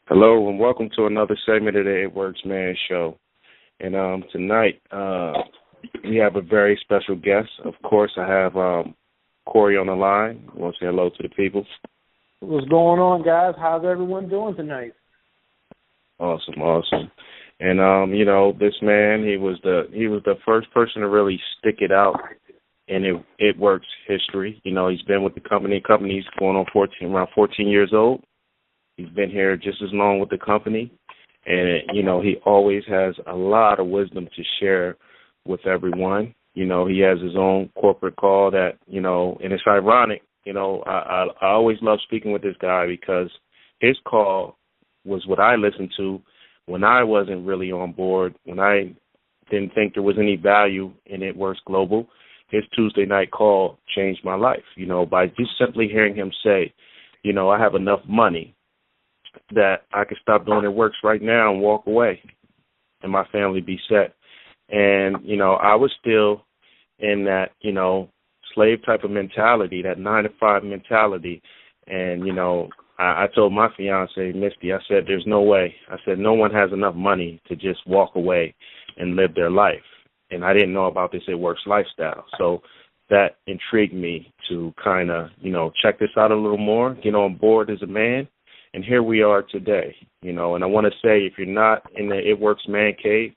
Hello and welcome to another segment of the It Works Man show. And tonight we have a very special guest. Of course, I have Corey on the line. I want to say hello to the people. What's going on, guys? How's everyone doing tonight? Awesome. And this man, he was the first person to really stick it out in It Works history. He's been with the company. Company's going on around 14 years old. He's been here just as long with the company, and, he always has a lot of wisdom to share with everyone. He has his own corporate call that, and it's ironic, I always love speaking with this guy because his call was what I listened to when I wasn't really on board, when I didn't think there was any value in It Works Global. His Tuesday night call changed my life, by just simply hearing him say, I have enough money that I could stop doing It Works right now and walk away and my family be set. And, I was still in that, slave type of mentality, that 9-to-5 mentality. And, I told my fiance, Misty, I said, there's no way. I said, no one has enough money to just walk away and live their life. And I didn't know about this It Works lifestyle. So that intrigued me to kind of, check this out a little more, get on board as a man. And here we are today, and I want to say, if you're not in the It Works Man Cave,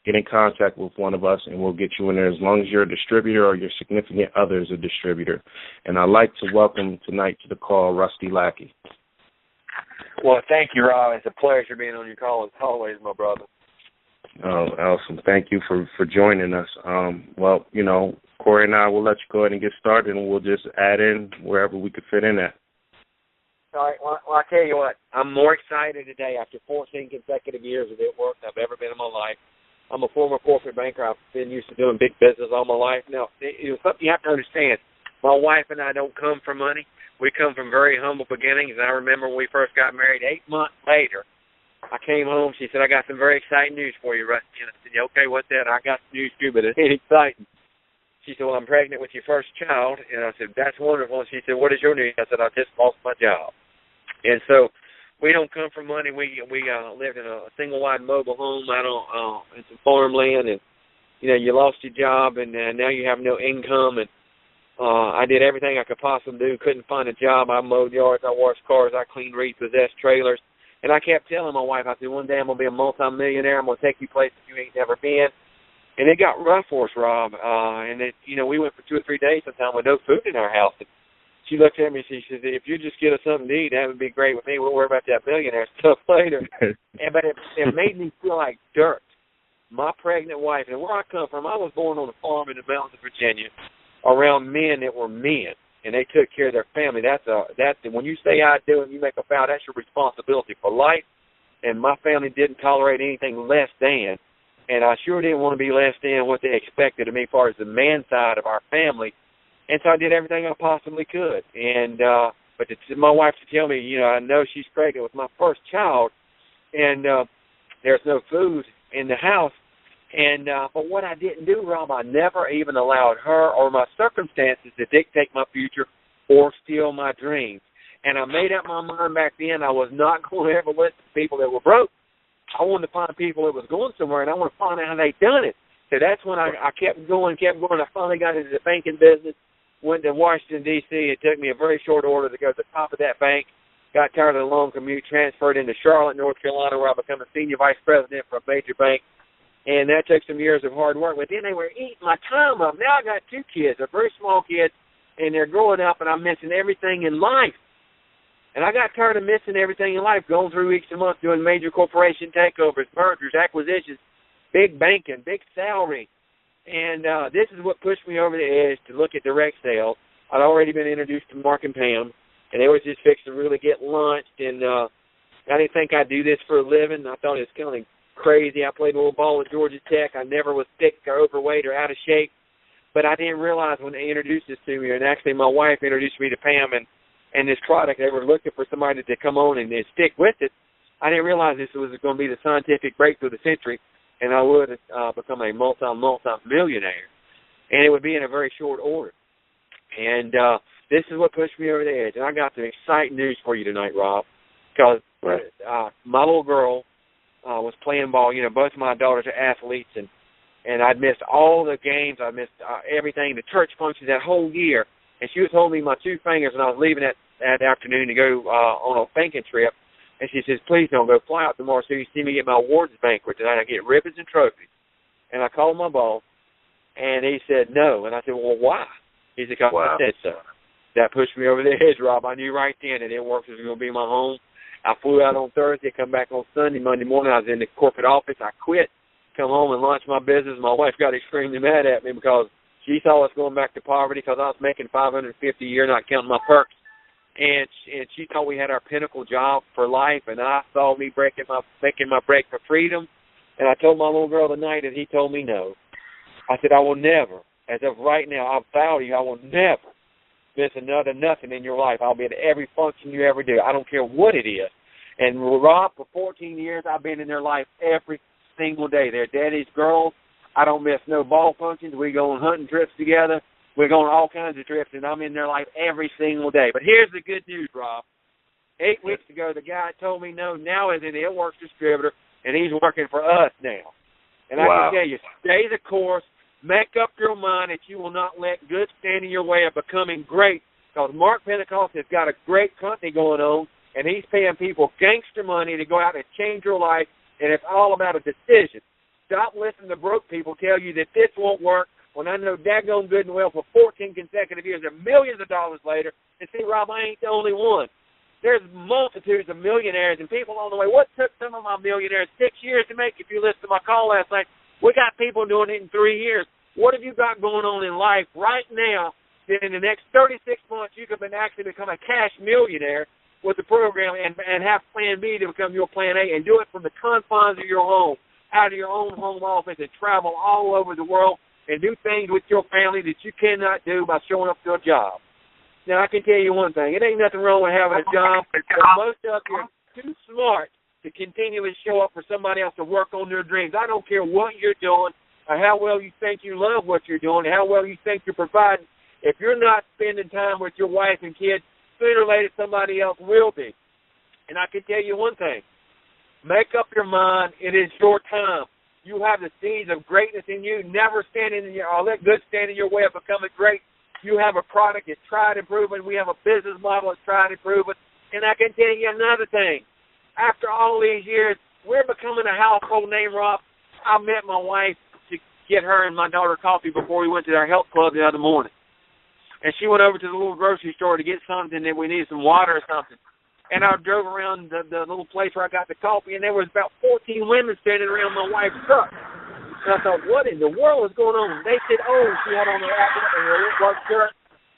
get in contact with one of us and we'll get you in there as long as you're a distributor or your significant other is a distributor. And I'd like to welcome tonight to the call Rusty Lackey. Well, thank you, Rob. It's a pleasure being on your call as always, my brother. Oh, awesome. Thank you for joining us. Corey and I will let you go ahead and get started, and we'll just add in wherever we could fit in at. All right, well, I tell you what, I'm more excited today after 14 consecutive years of It Works I've ever been in my life. I'm a former corporate banker. I've been used to doing big business all my life. Now, something you have to understand, my wife and I don't come from money. We come from very humble beginnings. And I remember when we first got married, 8 months later, I came home. She said, I got some very exciting news for you, Rusty. And I said, okay, what's that? I got some news too, but it ain't exciting. She said, well, I'm pregnant with your first child. And I said, that's wonderful. And she said, what is your news? I said, I just lost my job. And so we don't come from money. We lived in a single-wide mobile home out on in some farmland. And, you lost your job, and now you have no income. And I did everything I could possibly do. Couldn't find a job. I mowed yards. I washed cars. I cleaned repossessed trailers. And I kept telling my wife, I said, one day I'm going to be a multimillionaire. I'm going to take you places you ain't never been. And it got rough for us, Rob. We went for 2 or 3 days sometime with no food in our house. And she looked at me and she said, if you just get us something to eat, that would be great with me. We'll worry about that billionaire stuff later. But it made me feel like dirt. My pregnant wife, and where I come from, I was born on a farm in the mountains of Virginia around men that were men, and they took care of their family. That's when you say I do and you make a vow, that's your responsibility for life. And my family didn't tolerate anything less than. And I sure didn't want to be less than what they expected of me as far as the man side of our family. And so I did everything I possibly could. And my wife to tell me, I know she's pregnant with my first child, and there's no food in the house. And but what I didn't do, Rob, I never even allowed her or my circumstances to dictate my future or steal my dreams. And I made up my mind back then I was not going to ever listen to people that were broke. I wanted to find people that was going somewhere, and I want to find out how they done it. So that's when I kept going. I finally got into the banking business, went to Washington, D.C. It took me a very short order to go to the top of that bank, got tired of the long commute, transferred into Charlotte, North Carolina, where I became a senior vice president for a major bank. And that took some years of hard work. But then they were eating my time up. Now I got 2 kids, they're very small kids, and they're growing up, and I'm missing everything in life. And I got tired of missing everything in life, going through weeks and months doing major corporation takeovers, mergers, acquisitions, big banking, big salary. And this is what pushed me over the edge to look at direct sales. I'd already been introduced to Mark and Pam, and they was just fixing to really get launched. And I didn't think I'd do this for a living. I thought it was kind of crazy. I played a little ball at Georgia Tech. I never was thick or overweight or out of shape. But I didn't realize when they introduced this to me, and actually my wife introduced me to Pam and this product, they were looking for somebody to come on and stick with it. I didn't realize this was going to be the scientific breakthrough of the century, and I would become a multi-millionaire. And it would be in a very short order. And this is what pushed me over the edge. And I got some exciting news for you tonight, Rob, because Right. My little girl was playing ball. You know, both of my daughters are athletes, and I'd missed all the games. I missed everything, the church functions that whole year. And she was holding me my two fingers, and I was leaving that afternoon to go on a banking trip. And she says, please don't go fly out tomorrow so you see me get my awards banquet tonight. I get ribbons and trophies. And I called my boss, and he said no. And I said, well, why? He said, because I said so. That pushed me over the edge, Rob. I knew right then that Airworks was going to be my home. I flew out on Thursday, come back on Sunday. Monday morning, I was in the corporate office. I quit, come home and launched my business. My wife got extremely mad at me because she saw us going back to poverty because I was making $550 a year, not counting my perks. And she thought we had our pinnacle job for life, and I saw me making my break for freedom. And I told my little girl tonight, and he told me no. I said, I will never, as of right now, I vow to you, I will never miss another nothing in your life. I'll be at every function you ever do. I don't care what it is. And Rob, for 14 years, I've been in their life every single day. They're daddy's girls. I don't miss no ball functions. We go on hunting trips together. We're going on all kinds of trips, and I'm in their life every single day. But here's the good news, Rob. 8 weeks ago, the guy told me no, now is an Airworks distributor, and he's working for us now. And I can tell you, stay the course. Make up your mind that you will not let good stand in your way of becoming great, because Mark Pentecost has got a great company going on, and he's paying people gangster money to go out and change your life, and it's all about a decision. Stop listening to broke people tell you that this won't work when I know daggone good and well for 14 consecutive years and millions of dollars later. And see, Rob, I ain't the only one. There's multitudes of millionaires and people on the way. What took some of my millionaires 6 years to make? If you listen to my call last night, we got people doing it in 3 years. What have you got going on in life right now that in the next 36 months you could actually become a cash millionaire with the program and have Plan B to become your Plan A and do it from the confines of your home, out of your own home office, and travel all over the world and do things with your family that you cannot do by showing up to a job. Now, I can tell you one thing. It ain't nothing wrong with having a job, but most of you are too smart to continually show up for somebody else to work on their dreams. I don't care what you're doing or how well you think you love what you're doing, how well you think you're providing. If you're not spending time with your wife and kids, sooner or later somebody else will be. And I can tell you one thing. Make up your mind. It is your time. You have the seeds of greatness in you. Never stand in your, or let good stand in your way of becoming great. You have a product that's tried and proven. We have a business model that's tried and proven. And I can tell you another thing. After all these years, we're becoming a household name, Rob. I met my wife to get her and my daughter coffee before we went to our health club the other morning. And she went over to the little grocery store to get something that we needed, some water or something. And I drove around the little place where I got the coffee, and there was about 14 women standing around my wife's truck. And I thought, what in the world is going on? They said, oh, she had on her work shirt.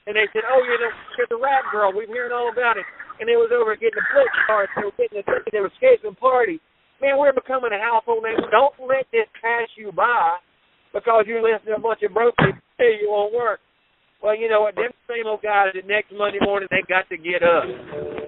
And they said, oh, you're the rap girl. We've heard all about it. And they was over getting the blitz cards. They were getting the ticket. They were escaping party. Man, we're becoming a household name. Don't let this pass you by because you listen to a bunch of broke people say you won't work. Well, you know what? Them same old guys that next Monday morning, they got to get up.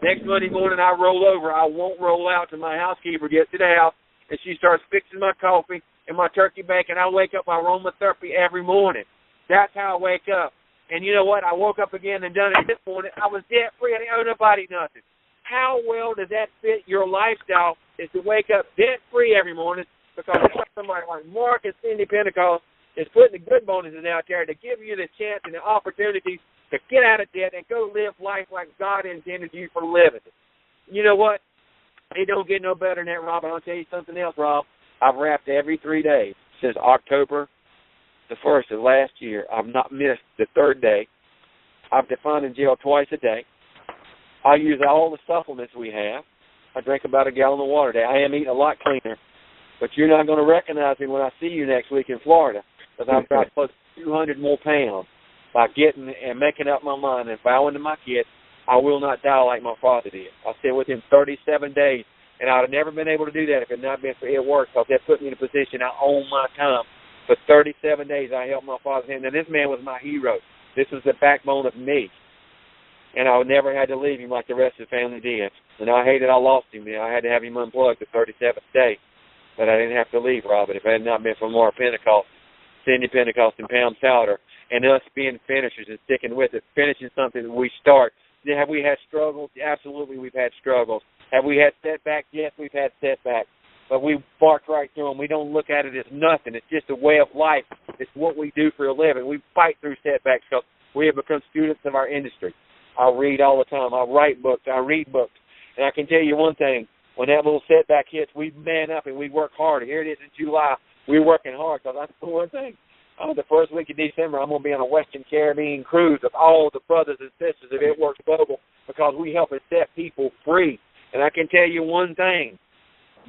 Next Monday morning, I roll over. I won't roll out till my housekeeper gets to the house, and she starts fixing my coffee and my turkey bacon. I wake up aromatherapy every morning. That's how I wake up. And you know what? I woke up again and done it this morning. I was debt-free. I didn't owe nobody nothing. How well does that fit your lifestyle is to wake up debt-free every morning because somebody like Mark and Cindy Pentecost is putting the good bonuses out there to give you the chance and the opportunity to get out of debt and go live life like God intended you for living. You know what? It don't get no better than that, Rob. I'll tell you something else, Rob. I've rapped every 3 days since October the 1st of last year. I've not missed the third day. I've defined in jail twice a day. I use all the supplements we have. I drink about a gallon of water a day. I am eating a lot cleaner. But you're not going to recognize me when I see you next week in Florida because I've got close to 200 more pounds by getting and making up my mind and vowing to my kids I will not die like my father did. I said within 37 days, and I would have never been able to do that if it had not been for Airworks because that put me in a position I own my time. For 37 days, I helped my father's hand. Now, this man was my hero. This was the backbone of me. And I never had to leave him like the rest of the family did. And I hated I lost him. I had to have him unplugged the 37th day. But I didn't have to leave, Robert. If it had not been for Mark Pentecost, Cindy Pentecost, and Pound Powder, and us being finishers and sticking with it, finishing something that we start. Have we had struggles? Absolutely, we've had struggles. Have we had setbacks? Yes, we've had setbacks. But we barked right through them. We don't look at it as nothing. It's just a way of life. It's what we do for a living. We fight through setbacks because we have become students of our industry. I read all the time. I write books. I read books. And I can tell you one thing. When that little setback hits, we man up and we work harder. Here it is in July. We're working hard because that's the one thing. The first week of December, I'm going to be on a Western Caribbean cruise of all the brothers and sisters of It Works Global because we help set people free. And I can tell you one thing.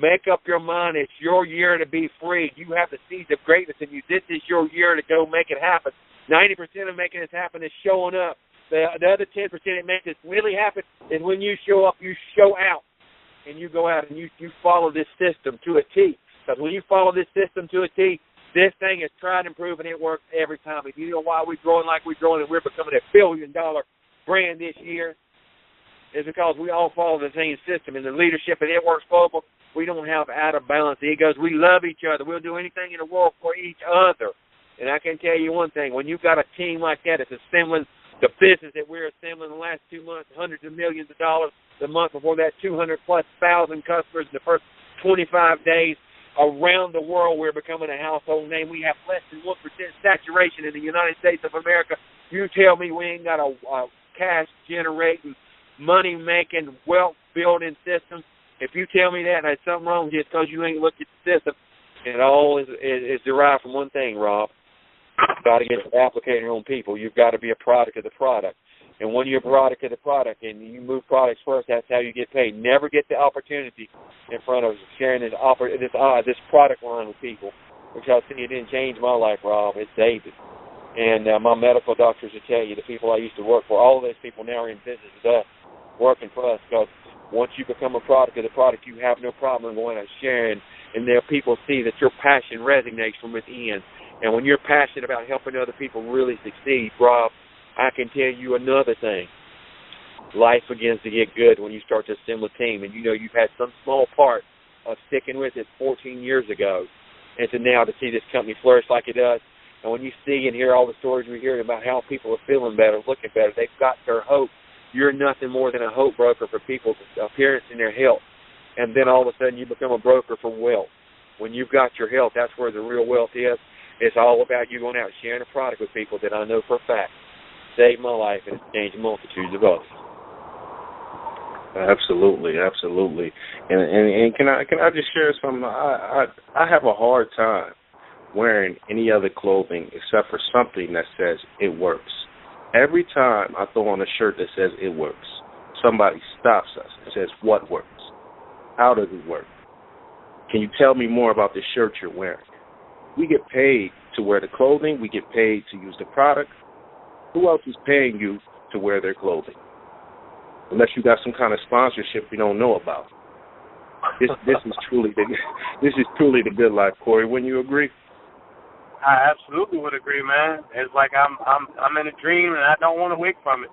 Make up your mind. It's your year to be free. You have the seeds of greatness in you. This is your year to go make it happen. 90% of making this happen is showing up. The other 10% that makes this really happen is when you show up, you show out. And you go out and you follow this system to a T. Because when you follow this system to a T, this thing is tried and proven. It works every time. If you know why we're growing like we're growing and we're becoming $1 billion brand this year, is because we all follow the same system. In the leadership at It Works Global, we don't have out of balance egos. We love each other. We'll do anything in the world for each other. And I can tell you one thing. When you've got a team like that, it's assembling the business that we're assembling the last 2 months, hundreds of millions of dollars. The month before that, 200,000+ customers in the first 25 days. Around the world, we're becoming a household name. We have less than 1% saturation in the United States of America. You tell me we ain't got a cash-generating, money-making, wealth-building system. If you tell me that, there's something wrong just because you ain't looked at the system. It all is derived from one thing, Rob. You've got to get the applicator on people. You've got to be a product of the product. And when you're a product of the product and you move products first, that's how you get paid. Never get the opportunity in front of sharing this product line with people. Because, see, it didn't change my life, Rob. It saved it. And my medical doctors will tell you, the people I used to work for, all of those people now are in business with us, working for us. Because once you become a product of the product, you have no problem going out sharing. And there people see that your passion resonates from within. And when you're passionate about helping other people really succeed, Rob, I can tell you another thing. Life begins to get good when you start to assemble a team. And you know you've had some small part of sticking with it 14 years ago. And to now to see this company flourish like it does. And when you see and hear all the stories we hear about how people are feeling better, looking better, they've got their hope. You're nothing more than a hope broker for people's appearance and their health. And then all of a sudden you become a broker for wealth. When you've got your health, that's where the real wealth is. It's all about you going out and sharing a product with people that I know for a fact saved my life and it's changed multitudes of others. Absolutely. And can I just share something? I have a hard time wearing any other clothing except for something that says it works. Every time I throw on a shirt that says it works, somebody stops us and says, what works? How does it work? Can you tell me more about the shirt you're wearing? We get paid to wear the clothing. We get paid to use the product. Who else is paying you to wear their clothing? Unless you got some kind of sponsorship we don't know about. This is truly the good life, Corey. Wouldn't you agree? I absolutely would agree, man. It's like I'm in a dream and I don't want to wake from it.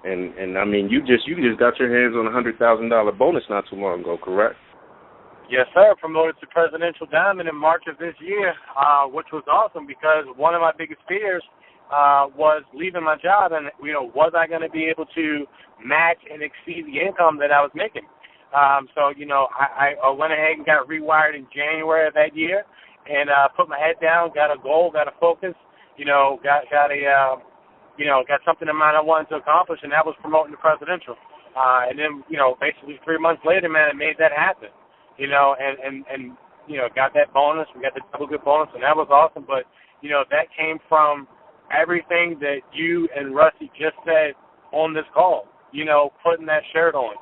And I mean, you just got your hands on a $100,000 bonus not too long ago, correct? Yes, sir. Promoted to Presidential Diamond in March of this year, which was awesome because one of my biggest fears was leaving my job and, was I going to be able to match and exceed the income that I was making? So, I went ahead and got rewired in January of that year and put my head down, got a goal, got a focus, got something in mind I wanted to accomplish, and that was promoting to Presidential. And then, basically 3 months later, man, I made that happen. And got that bonus. We got the double good bonus, and that was awesome. But, that came from everything that you and Rusty just said on this call, putting that shirt on,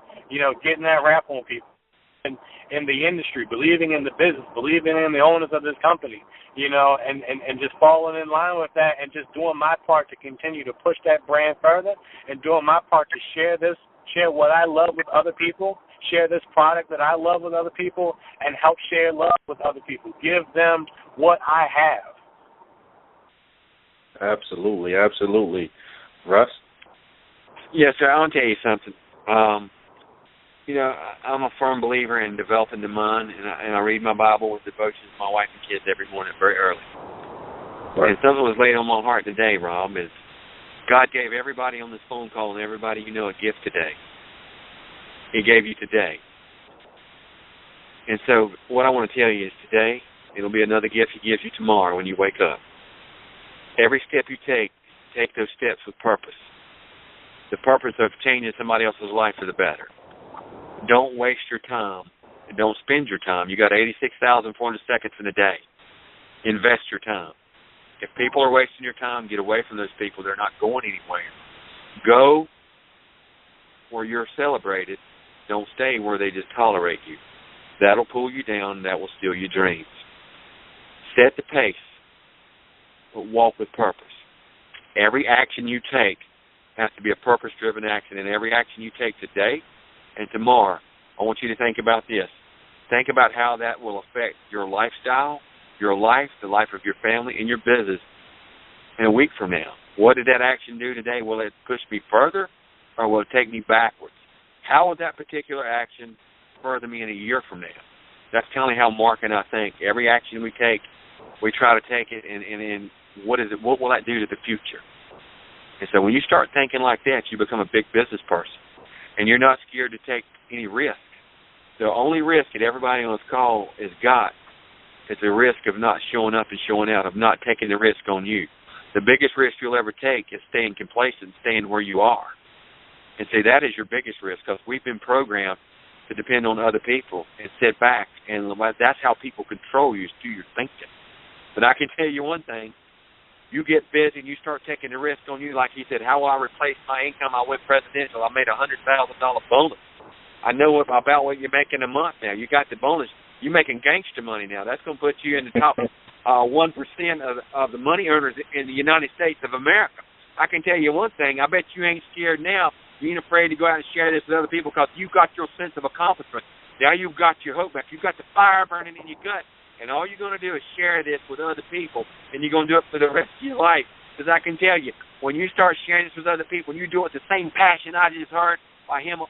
getting that rap on people and in the industry, believing in the business, believing in the owners of this company, and just falling in line with that and just doing my part to continue to push that brand further and doing my part to share what I love with other people, share this product that I love with other people, and help share love with other people. Give them what I have. Absolutely. Russ? Yes, sir. I'll tell you something. I'm a firm believer in developing the mind, and I read my Bible with devotions to my wife and kids every morning very early. Right. And something was laid on my heart today, Rob, is God gave everybody on this phone call and everybody a gift today. He gave you today. And so what I want to tell you is today, it'll be another gift He gives you tomorrow when you wake up. Every step you take those steps with purpose. The purpose of changing somebody else's life for the better. Don't waste your time. Don't spend your time. You got 86,400 seconds in a day. Invest your time. If people are wasting your time, get away from those people. They're not going anywhere. Go where you're celebrated. Don't stay where they just tolerate you. That'll pull you down. That will steal your dreams. Set the pace, but walk with purpose. Every action you take has to be a purpose-driven action, and every action you take today and tomorrow, I want you to think about this. Think about how that will affect your lifestyle, your life, the life of your family, and your business in a week from now. What did that action do today? Will it push me further, or will it take me backwards? How will that particular action further me in a year from now? That's kind of how Mark and I think. Every action we take, we try to take it, and what is it? What will that do to the future? And so when you start thinking like that, you become a big business person, and you're not scared to take any risk. The only risk that everybody on this call has got is the risk of not showing up and showing out, of not taking the risk on you. The biggest risk you'll ever take is staying complacent, staying where you are. And see, that is your biggest risk, because we've been programmed to depend on other people and sit back, and that's how people control you, is through your thinking. But I can tell you one thing. You get busy and you start taking the risk on you, like he said, how will I replace my income? I went presidential. I made a $100,000 bonus. I know about what you're making a month now. You got the bonus. You're making gangster money now. That's going to put you in the top 1% of the money earners in the United States of America. I can tell you one thing. I bet you ain't scared now. You ain't afraid to go out and share this with other people, because you've got your sense of accomplishment. Now you've got your hope back. You've got the fire burning in your gut. And all you're going to do is share this with other people, and you're going to do it for the rest of your life. Because I can tell you, when you start sharing this with other people, and you do it with the same passion I just heard by him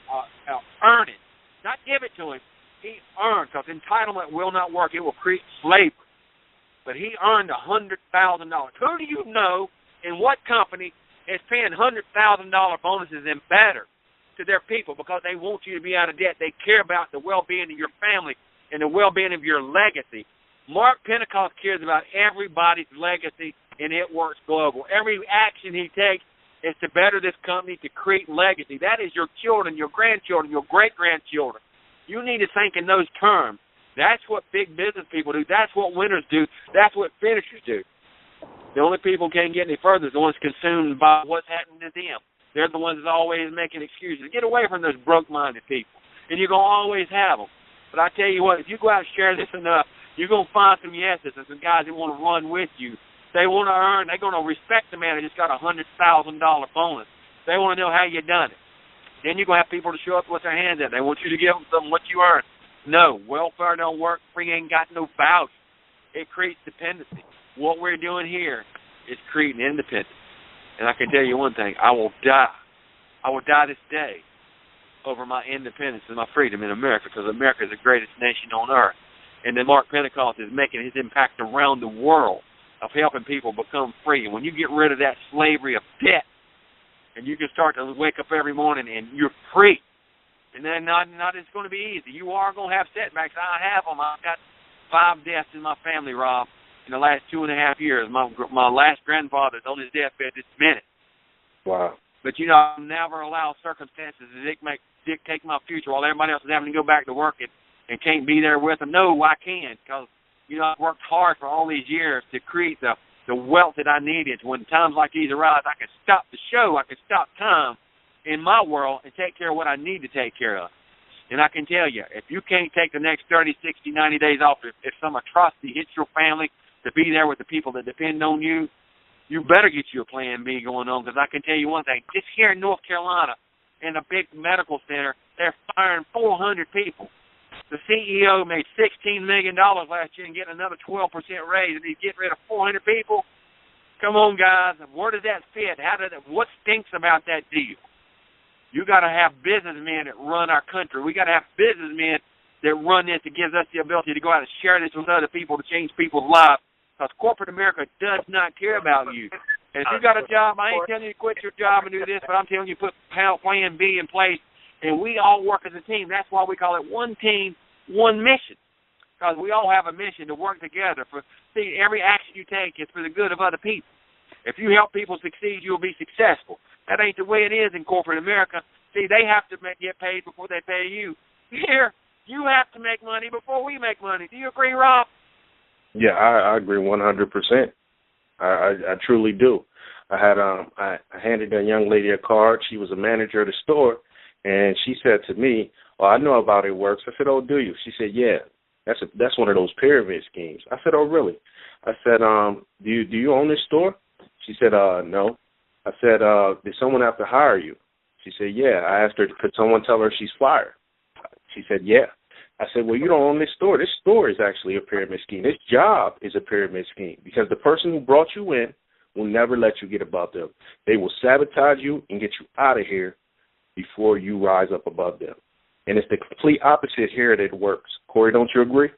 earning, not give it to him, he earned, because entitlement will not work. It will create slavery. But he earned $100,000. Who do you know in what company is paying $100,000 bonuses and better to their people because they want you to be out of debt? They care about the well-being of your family and the well-being of your legacy. Mark Pentecost cares about everybody's legacy, and it works global. Every action he takes is to better this company, to create legacy. That is your children, your grandchildren, your great-grandchildren. You need to think in those terms. That's what big business people do. That's what winners do. That's what finishers do. The only people who can't get any further is the ones consumed by what's happening to them. They're the ones that's always making excuses. Get away from those broke-minded people, and you're going to always have them. But I tell you what, if you go out and share this enough, you're going to find some yeses and some guys that want to run with you. They want to earn. They're going to respect the man who just got a $100,000 bonus. They want to know how you done it. Then you're going to have people to show up with their hands out. They want you to give them something what you earn. No, welfare don't work. Free ain't got no value. It creates dependency. What we're doing here is creating independence. And I can tell you one thing. I will die. I will die this day over my independence and my freedom in America, because America is the greatest nation on earth. And then Mark Pentecost is making his impact around the world of helping people become free. And when you get rid of that slavery of debt, and you can start to wake up every morning and you're free, and then not it's going to be easy. You are going to have setbacks. I have them. I've got 5 deaths in my family, Rob, in the last 2.5 years. My last grandfather's on his deathbed this minute. Wow. But, I'll never allow circumstances to dictate my future while everybody else is having to go back to work and can't be there with them. No, I can, because, I've worked hard for all these years to create the wealth that I needed. When times like these arise, I can stop the show, I can stop time in my world and take care of what I need to take care of. And I can tell you, if you can't take the next 30, 60, 90 days off, if some atrocity hits your family, to be there with the people that depend on you, you better get you a plan B going on, because I can tell you one thing. Just here in North Carolina, in a big medical center, they're firing 400 people. The CEO made $16 million last year and getting another 12% raise, and he's getting rid of 400 people. Come on, guys. Where does that fit? What stinks about that deal? You got to have businessmen that run our country. We got to have businessmen that run this, that gives us the ability to go out and share this with other people to change people's lives. Because corporate America does not care about you. And if you got a job, I ain't telling you to quit your job and do this, but I'm telling you to put plan B in place and we all work as a team. That's why we call it one team, one mission, because we all have a mission to work together. See, every action you take is for the good of other people. If you help people succeed, you'll be successful. That ain't the way it is in corporate America. See, they have to get paid before they pay you. Here, you have to make money before we make money. Do you agree, Rob? Yeah, I agree 100%. I truly do. I handed a young lady a card. She was a manager of the store, and she said to me, "Oh, I know about It Works." I said, "Oh, do you?" She said, "Yeah, that's one of those pyramid schemes." I said, "Oh, really?" I said, do you own this store?" She said, "No." I said, "Did someone have to hire you?" She said, "Yeah." I asked her, "Could someone tell her she's fired?" She said, "Yeah." I said, "Well, you don't own this store. This store is actually a pyramid scheme. This job is a pyramid scheme because the person who brought you in will never let you get above them. They will sabotage you and get you out of here before you rise up above them. And it's the complete opposite here that it works." Corey, don't you agree?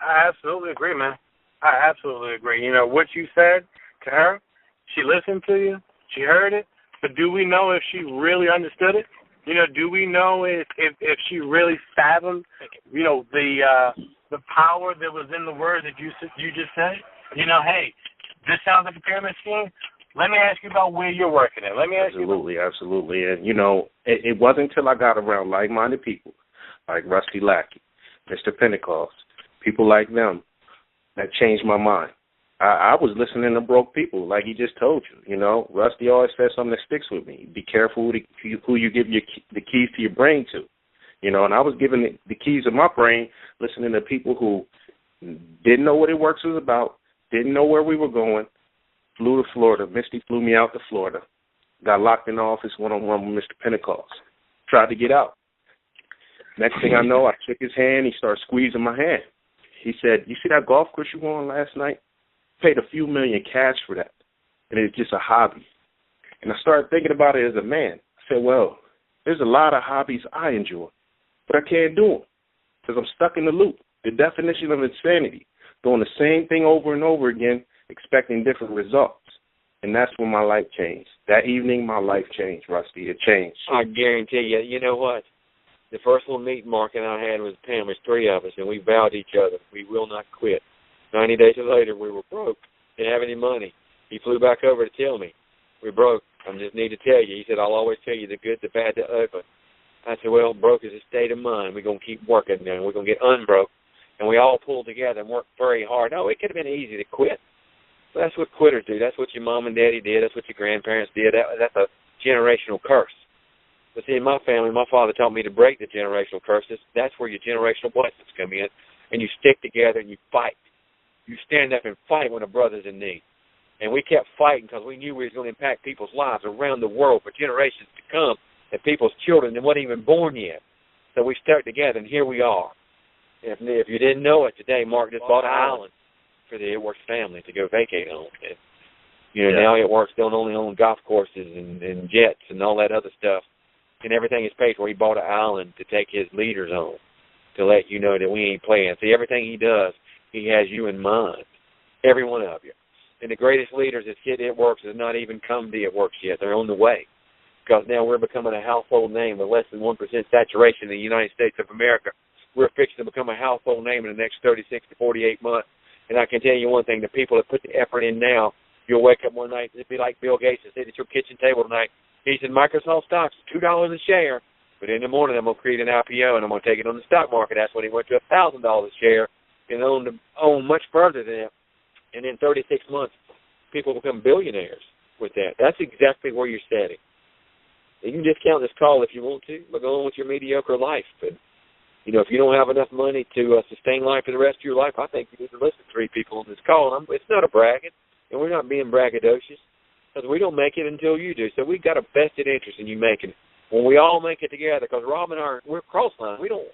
I absolutely agree, man. I absolutely agree. You know, what you said to her, she listened to you, she heard it, but do we know if she really understood it? You know, do we know if she really fathomed, you know, the power that was in the word that you just said? You know, hey, this sounds like a pyramid scheme. Let me ask you about where you're working at. Let me ask you. Absolutely. And, you know, it wasn't until I got around like-minded people like Rusty Lackey, Mr. Pentecost, people like them that changed my mind. I was listening to broke people, like he just told you. You know, Rusty always says something that sticks with me. Be careful who you give the keys to your brain to. You know, and I was giving the keys of my brain, listening to people who didn't know what It Works was about, didn't know where we were going, flew to Florida. Misty flew me out to Florida. Got locked in the office one-on-one with Mr. Pentecost. Tried to get out. Next thing I know, I shook his hand. He started squeezing my hand. He said, "You see that golf course you won last night? Paid a few million cash for that, and it's just a hobby." And I started thinking about it as a man. I said, well, there's a lot of hobbies I enjoy, but I can't do them because I'm stuck in the loop. The definition of insanity, doing the same thing over and over again, expecting different results. And that's when my life changed. That evening, my life changed, Rusty. It changed. I guarantee you. You know what? The first little meeting Mark and I had was Pam. There's three of us, and we vowed to each other we will not quit. 90 days later, we were broke. Didn't have any money. He flew back over to tell me, "We're broke. I just need to tell you." He said, "I'll always tell you the good, the bad, the ugly." I said, "Well, broke is a state of mind. We're going to keep working now. We're going to get unbroke." And we all pulled together and worked very hard. No, it could have been easy to quit. But that's what quitters do. That's what your mom and daddy did. That's what your grandparents did. That's a generational curse. But see, in my family, my father taught me to break the generational curses. That's where your generational blessings come in. And you stick together and you fight. You stand up and fight when a brother's in need. And we kept fighting because we knew we was going to impact people's lives around the world for generations to come, and people's children that weren't even born yet. So we stuck together, and here we are. If you didn't know it today, Mark just bought an island for the It Works family to go vacate on. And, you know, now It Works don't only own golf courses and jets and all that other stuff, and everything is paid for. He bought an island to take his leaders on, to let you know that we ain't playing. See, everything he does, he has you in mind, every one of you. And the greatest leaders that hit It Works has not even come to It Works yet. They're on the way, because now we're becoming a household name with less than 1% saturation in the United States of America. We're fixing to become a household name in the next 36 to 48 months. And I can tell you one thing, the people that put the effort in now, you'll wake up one night, it'd be like Bill Gates and sit at your kitchen table tonight. He said, "Microsoft stocks, $2 a share. But in the morning, I'm going to create an IPO, and I'm going to take it on the stock market." That's when he went to $1,000 a share and own much further than that. And in 36 months, people become billionaires with that. That's exactly where you're setting. You can discount this call if you want to, but go on with your mediocre life. But, you know, if you don't have enough money to sustain life for the rest of your life, I think you need to listen to 3 people on this call. And it's not a bragging, and we're not being braggadocious, because we don't make it until you do. So we've got a vested interest in you making it. When we all make it together, because Rob and I, we're cross-line. We don't,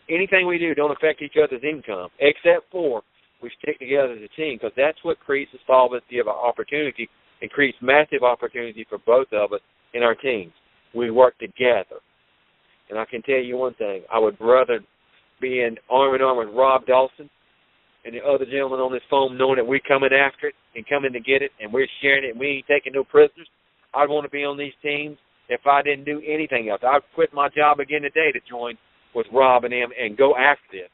anything we do don't affect each other's income, except for we stick together as a team, because that's what creates the solvency of our opportunity and creates massive opportunity for both of us in our teams. We work together. And I can tell you one thing, I would rather be in arm in arm with Rob Dawson and the other gentlemen on this phone, knowing that we're coming after it and coming to get it, and we're sharing it, and we ain't taking no prisoners. I'd want to be on these teams if I didn't do anything else. I'd quit my job again today to join with Rob and them and go after this.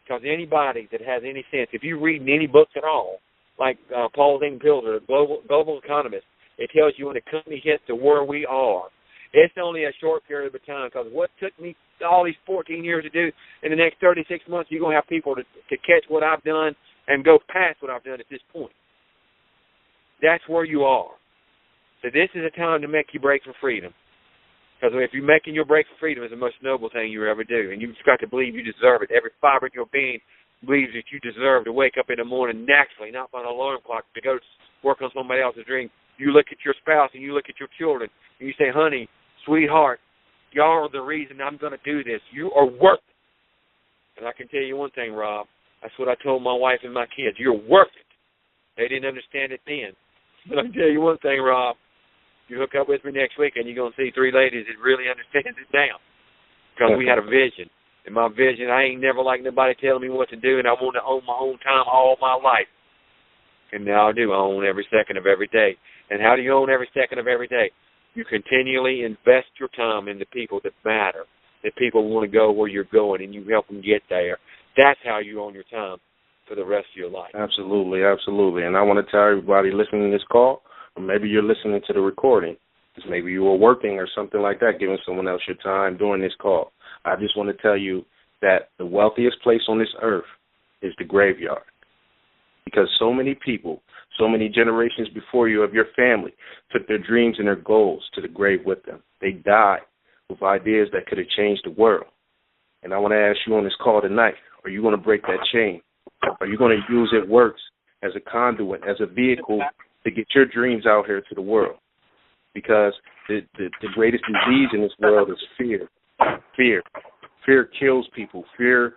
Because anybody that has any sense, if you read any books at all, like Paul Pilzer, the global economist, it tells you when a company hits to where we are, it's only a short period of time. Because what took me all these 14 years to do, in the next 36 months, you're going to have people to catch what I've done and go past what I've done at this point. That's where you are. So this is a time to make you break for freedom. Because if you're making your break for freedom, it's the most noble thing you ever do. And you've got to believe you deserve it. Every fiber in your being believes that you deserve to wake up in the morning naturally, not by an alarm clock, to go work on somebody else's dream. You look at your spouse and you look at your children and you say, honey, sweetheart, y'all are the reason I'm going to do this. You are worth it. And I can tell you one thing, Rob. That's what I told my wife and my kids. You're worth it. They didn't understand it then. But I can tell you one thing, Rob. You hook up with me next week and you're going to see three ladies that really understand it now. Because we had a vision. And my vision, I ain't never like nobody telling me what to do, and I want to own my own time all my life. And now I do. I own every second of every day. And how do you own every second of every day? You continually invest your time in the people that matter, that people want to go where you're going, and you help them get there. That's how you own your time for the rest of your life. Absolutely, absolutely. And I want to tell everybody listening to this call, or maybe you're listening to the recording, because maybe you were working or something like that, giving someone else your time during this call. I just want to tell you that the wealthiest place on this earth is the graveyard. Because so many people, so many generations before you of your family took their dreams and their goals to the grave with them. They died with ideas that could have changed the world. And I want to ask you on this call tonight, are you going to break that chain? Are you going to use it works as a conduit, as a vehicle to get your dreams out here to the world? Because the greatest disease in this world is fear. Fear kills people. Fear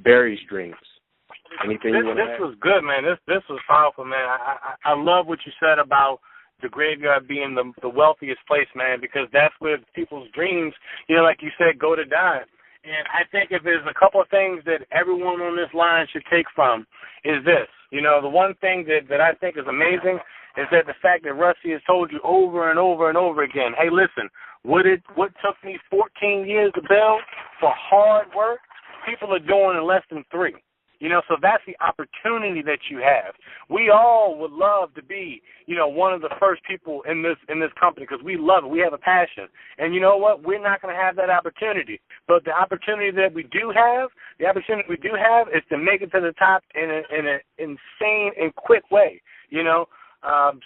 buries dreams. Anything you want to add? This was good, man. This was powerful, man. I love what you said about the graveyard being the wealthiest place, man, because that's where people's dreams, like you said, go to die. And I think if there's a couple of things that everyone on this line should take from is this. The one thing that I think is amazing is that the fact that Rusty has told you over and over and over again, hey, listen, what took me 14 years to build for hard work, people are doing in less than 3. So that's the opportunity that you have. We all would love to be, one of the first people in this company because we love it. We have a passion. And you know what? We're not going to have that opportunity. But the opportunity that we do have, is to make it to the top in an insane and quick way,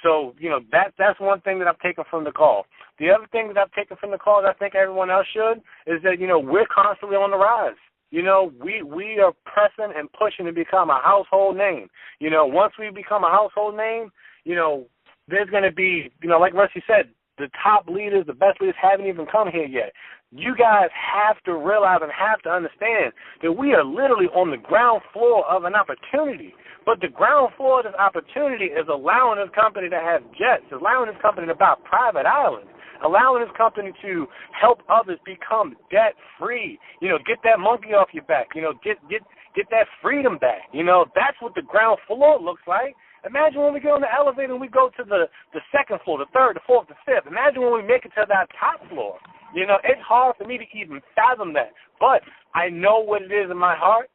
So, that's one thing that I've taken from the call. The other thing that I've taken from the call that I think everyone else should is that, we're constantly on the rise. We are pressing and pushing to become a household name. Once we become a household name, there's going to be, like Rusty said, the top leaders, the best leaders haven't even come here yet. You guys have to realize and have to understand that we are literally on the ground floor of an opportunity. But the ground floor of this opportunity is allowing this company to have jets, allowing this company to buy private islands, allowing this company to help others become debt-free. Get that monkey off your back. Get that freedom back. That's what the ground floor looks like. Imagine when we get on the elevator and we go to the second floor, the third, the fourth, the fifth. Imagine when we make it to that top floor. It's hard for me to even fathom that. But I know what it is in my heart,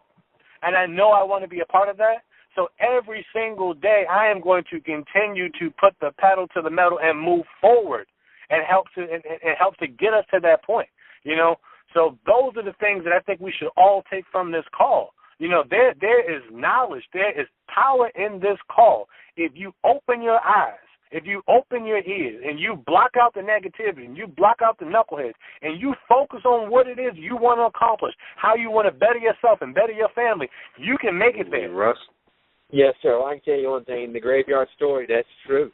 and I know I want to be a part of that. So every single day I am going to continue to put the pedal to the metal and move forward and help to get us to that point. So those are the things that I think we should all take from this call. There is knowledge, there is power in this call. If you open your eyes, if you open your ears, and you block out the negativity, and you block out the knuckleheads, and you focus on what it is you want to accomplish, how you want to better yourself and better your family, you can make it there. Russ? Yes, sir. I can tell you one thing. The graveyard story, that's true.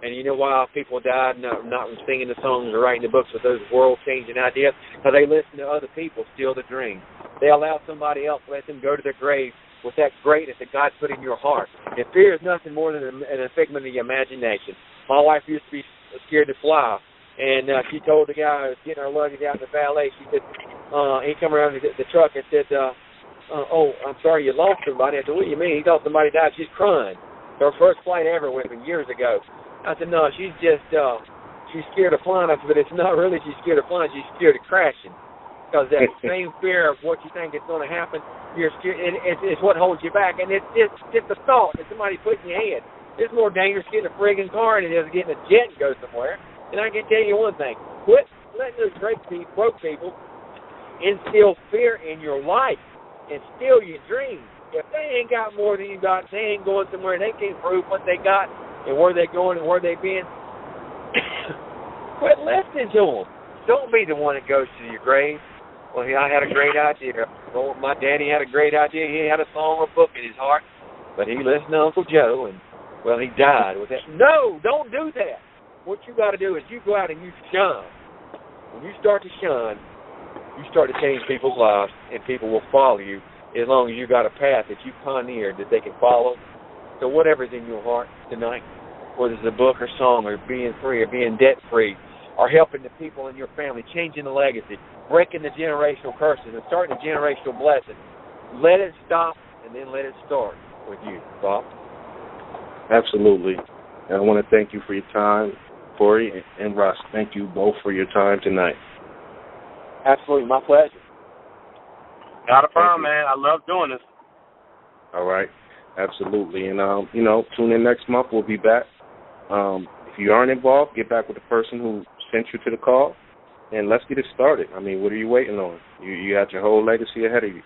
And you know why people died not singing the songs or writing the books with those world-changing ideas? Because they listen to other people steal the dream. They allow somebody else to let them go to their grave with that greatness that God put in your heart. And fear is nothing more than an figment of the imagination. My wife used to be scared to fly, and she told the guy who was getting her luggage out in the valet, she said, he come around the truck and said, oh, I'm sorry you lost somebody. I said, what do you mean? He thought somebody died. She's crying. Her first flight ever with me years ago. I said, no, she's just she's scared of flying. But it's not really she's scared of flying. She's scared of crashing. Because that same fear of what you think is going to happen, you're scared. It's what holds you back. And it's just a thought that somebody put in your head. It's more dangerous getting a friggin' car than it is getting a jet and go somewhere. And I can tell you one thing. Quit letting those broke people instill fear in your life and steal your dreams. If they ain't got more than you got, they ain't going somewhere, and they can't prove what they got and where they're going and where they've been, quit listening to them. Don't be the one that goes to your grave. Well, I had a great idea. Well, my daddy had a great idea. He had a song or book in his heart, but he listened to Uncle Joe, and, well, he died with that. No, don't do that. What you got to do is you go out and you shun. When you start to shun, you start to change people's lives, and people will follow you as long as you got a path that you pioneered that they can follow. So whatever's in your heart tonight, whether it's a book or song or being free or being debt-free or helping the people in your family, changing the legacy, breaking the generational curses and starting a generational blessing, let it stop and then let it start with you, Bob. Absolutely. And I want to thank you for your time, Corey and Russ. Thank you both for your time tonight. Absolutely, my pleasure. Not a problem, man. I love doing this. All right. Absolutely. And, tune in next month. We'll be back. If you aren't involved, get back with the person who sent you to the call, and let's get it started. I mean, what are you waiting on? You got your whole legacy ahead of you.